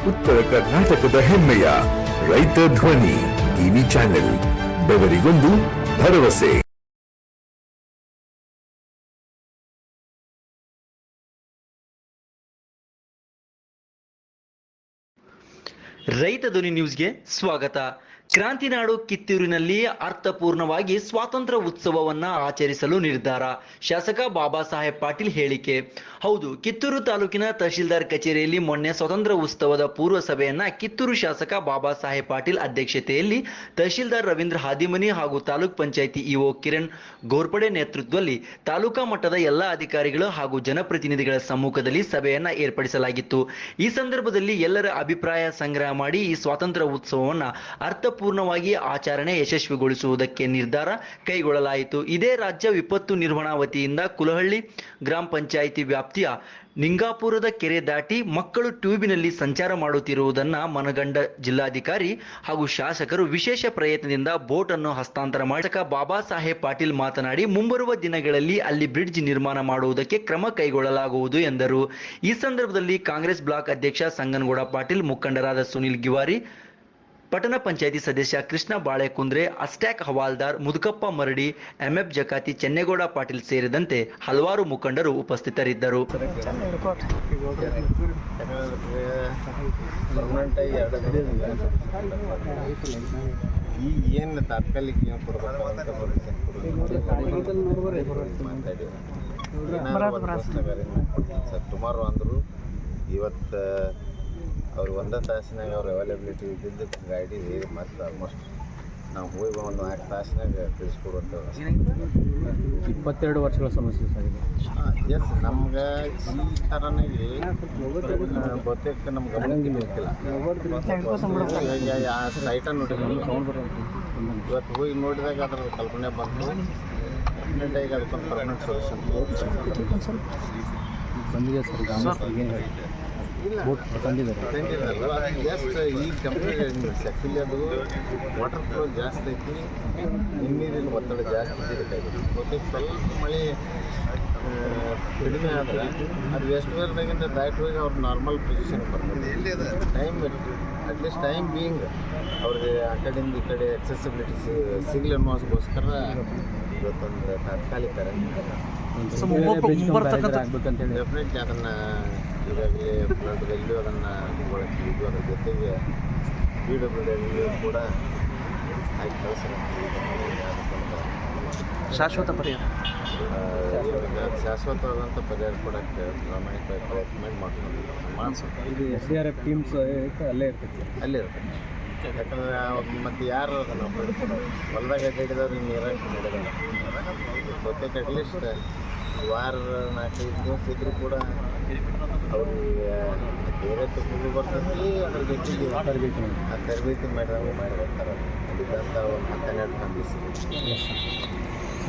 ಉತ್ತರ ಕರ್ನಾಟಕದ ಹೆಮ್ಮೆಯ ರೈತ ಧ್ವನಿ ಟಿವಿ ಚಾನೆಲ್, ಬೆವರಿಗೊಂದು ಭರವಸೆ. ರೈತ ಧ್ವನಿ ನ್ಯೂಸ್ಗೆ ಸ್ವಾಗತ. ಕ್ರಾಂತಿನಾಡು ಕಿತ್ತೂರಿನಲ್ಲಿ ಅರ್ಥಪೂರ್ಣವಾಗಿ ಸ್ವಾತಂತ್ರ್ಯ ಉತ್ಸವವನ್ನ ಆಚರಿಸಲು ನಿರ್ಧಾರ. ಶಾಸಕ ಬಾಬಾ ಸಾಹೇಬ್ ಪಾಟೀಲ್ ಹೇಳಿಕೆ. ಹೌದು, ಕಿತ್ತೂರು ತಾಲೂಕಿನ ತಹಶೀಲ್ದಾರ್ ಕಚೇರಿಯಲ್ಲಿ ಮೊನ್ನೆ ಸ್ವಾತಂತ್ರ್ಯ ಉತ್ಸವದ ಪೂರ್ವ ಸಭೆಯನ್ನ ಕಿತ್ತೂರು ಶಾಸಕ ಬಾಬಾ ಸಾಹೇಬ್ ಪಾಟೀಲ್ ಅಧ್ಯಕ್ಷತೆಯಲ್ಲಿ ತಹಶೀಲ್ದಾರ್ ರವೀಂದ್ರ ಹಾದಿಮನಿ ಹಾಗೂ ತಾಲೂಕ್ ಪಂಚಾಯಿತಿ ಇಒ ಕಿರಣ್ ಗೋರ್ಪಡೆ ನೇತೃತ್ವದಲ್ಲಿ ತಾಲೂಕಾ ಮಟ್ಟದ ಎಲ್ಲ ಅಧಿಕಾರಿಗಳು ಹಾಗೂ ಜನಪ್ರತಿನಿಧಿಗಳ ಸಮ್ಮುಖದಲ್ಲಿ ಸಭೆಯನ್ನ ಏರ್ಪಡಿಸಲಾಗಿತ್ತು. ಈ ಸಂದರ್ಭದಲ್ಲಿ ಎಲ್ಲರ ಅಭಿಪ್ರಾಯ ಸಂಗ್ರಹ ಮಾಡಿ ಈ ಸ್ವಾತಂತ್ರ್ಯ ಉತ್ಸವವನ್ನ ಅರ್ಥಪೂರ್ಣವಾಗಿ ಆಚರಣೆ ಯಶಸ್ವಿಗೊಳಿಸುವುದಕ್ಕೆ ನಿರ್ಧಾರ ಕೈಗೊಳ್ಳಲಾಯಿತು. ಇದೇ ರಾಜ್ಯ ವಿಪತ್ತು ನಿರ್ವಹಣಾ ವತಿಯಿಂದ ಕುಲಹಳ್ಳಿ ಗ್ರಾಮ ಪಂಚಾಯಿತಿ ವ್ಯಾಪ್ತಿಯ ನಿಂಗಾಪುರದ ಕೆರೆ ದಾಟಿ ಮಕ್ಕಳು ಟ್ಯೂಬಿನಲ್ಲಿ ಸಂಚಾರ ಮಾಡುತ್ತಿರುವುದನ್ನು ಮನಗಂಡ ಜಿಲ್ಲಾಧಿಕಾರಿ ಹಾಗೂ ಶಾಸಕರು ವಿಶೇಷ ಪ್ರಯತ್ನದಿಂದ ಬೋಟ್ ಅನ್ನು ಹಸ್ತಾಂತರ ಮಾಡಿ ಶಾಸಕ ಬಾಬಾ ಸಾಹೇಬ್ ಪಾಟೀಲ್ ಮಾತನಾಡಿ, ಮುಂಬರುವ ದಿನಗಳಲ್ಲಿ ಅಲ್ಲಿ ಬ್ರಿಡ್ಜ್ ನಿರ್ಮಾಣ ಮಾಡುವುದಕ್ಕೆ ಕ್ರಮ ಕೈಗೊಳ್ಳಲಾಗುವುದು ಎಂದರು. ಈ ಸಂದರ್ಭದಲ್ಲಿ ಕಾಂಗ್ರೆಸ್ ಬ್ಲಾಕ್ ಅಧ್ಯಕ್ಷ ಸಂಗನಗೌಡ ಪಾಟೀಲ್, ಮುಖಂಡರಾದ ಸುನಿಲ್ ಗಿವಾರಿ, ಪಟ್ಟಣ ಪಂಚಾಯಿತಿ ಸದಸ್ಯ ಕೃಷ್ಣ ಬಾಳೆಕುಂದ್ರೆ, ಅಸ್ಟ್ಯಾಕ್ ಹವಾಲ್ದಾರ್, ಮುದುಕಪ್ಪ ಮರಡಿ, ಎಂಎಫ್ ಜಕಾತಿ, ಚೆನ್ನೇಗೌಡ ಪಾಟೀಲ್ ಸೇರಿದಂತೆ ಹಲವಾರು ಮುಖಂಡರು ಉಪಸ್ಥಿತರಿದ್ದರು. ಏನು ತಾತ್ಕಾಲಿಕ ಸುಮಾರು ಅಂದರು ಇವತ್ತು ಅವ್ರು ಒಂದೇ ತಾಸಿನಾಗ ಅವ್ರ ಅವೈಲಬಿಲಿಟಿ ಇದ್ದಿದ್ದಕ್ಕೆ ಗಾಡಿ ಮತ್ತು ಆಲ್ಮೋಸ್ಟ್ ನಾವು ಹೋಗಿ ಒಂದು 4 ತಾಸಿನಾಗ ತಿಳಿಸ್ಕೊಡುವಂಥ 22 ವರ್ಷಗಳ ಸಮಸ್ಯೆ ಸಾಗಿದೆ. ಎಸ್, ನಮ್ಗೆ ಈ ಥರನಾಗಿ ಬಹುತೇಕ ನಮ್ಗೆ ಗಮನಕ್ಕಿಲ್ಲ. ಆ ಸೈಟನ್ನು ನೋಡಿದ್ವಿ, ಇವತ್ತು ಹೋಗಿ ನೋಡಿದಾಗ ಅದರ ಕಲ್ಪನೆ ಬಂತು. ಡೆಫಿನೆಟಾಗಿ ಅದಕ್ಕೊಂದು ಪರ್ಮನೆಂಟ್ ಸೊಲ್ಯೂಷನ್ ಬಂದಿದೆ ಸರ್. ಜಸ್ಟ್ ಈ ಕಂಪ್ನಿ ಆ್ಯಕ್ಚುಲಿ ಅದು ವಾಟರ್ ಫ್ಲೋ ಜಾಸ್ತಿ ಐತಿ, ನೀರಿನ ಒತ್ತಡ ಜಾಸ್ತಿ ಇರಬೇಕಾಗಿದೆ. ಬಹುತೇಕ ಸ್ವಲ್ಪ ಮಳೆ ಕಡಿಮೆ ಆದರೆ ಅದು ವೆಸ್ಟ್ ವೇರ್ದಾಗಿಂದ ದಾಟ್ ಹೋಗಿ ಅವ್ರ ನಾರ್ಮಲ್ ಪೊಸಿಷನ್ಗೆ ಬರ್ತದೆ. ಟೈಮ್ ಅಟ್ಲೀಸ್ಟ್ ಟೈಮ್ ಬೀಯಿಂಗ್ ಅವ್ರಿಗೆ ಆ ಕಡೆಯಿಂದ ಈ ಕಡೆ ಎಕ್ಸೆಸಿಬಿಲಿಟಿ ಸಿಗಲಿ ಅನ್ನೋದಕ್ಕೋಸ್ಕರ ಇವತ್ತೊಂದು ತಾತ್ಕಾಲಿಕ ಡೆಫಿನೆಟ್ಲಿ ಅದನ್ನು ಈಗಾಗಲೇ ಫ್ಲಡ್ ವೆಲ್ಯೂ ಅದನ್ನು ಬಳಸ್ತಿದ್ದು, ಅದ್ರ ಜೊತೆಗೆ PWD ಕೂಡ ಆಗಿ ಶಾಶ್ವತ ಪರಿಹಾರ ಶಾಶ್ವತವಾದಂಥ ಪರಿಹಾರ ಕೊಡೋಕ್ಕೆ ಪ್ರಾಮಾಣಿಕವಾಗಿ ಪ್ರಯತ್ನ ಮಾಡಿಸೋದು. ಇದು SDRF ಟೀಮ್ಸ್ ಅಲ್ಲೇ ಇರ್ತೈತಿ. ಯಾಕಂದರೆ ಮತ್ತು ಯಾರು ಅದನ್ನು ಹೊಲದಾಗ ಅಡ್ಡಾಡಿದವ್ರು ನೀರಾಗಿ ನಡೆದಲ್ಲ. ಬಹುತೇಕ ಅಟ್ಲೀಸ್ಟ್ ವಾರ 4-5 ದಿವಸ ಇದ್ರೂ ಕೂಡ ಅವ್ರಿಗೆ ಬೇರೆ ತುಪ್ಪು ಬರ್ತೈತಿ. ಅದ್ರ ಜೊತೆಗೆ ತರಬೇತಿ ಮಾಡಿದಂಗೆ ಮಾಡಿ ಬರ್ತಾರೆ. ಅಲ್ಲಿದ್ದಂಥ ಒಂದು 10-12 ಮಂದಿ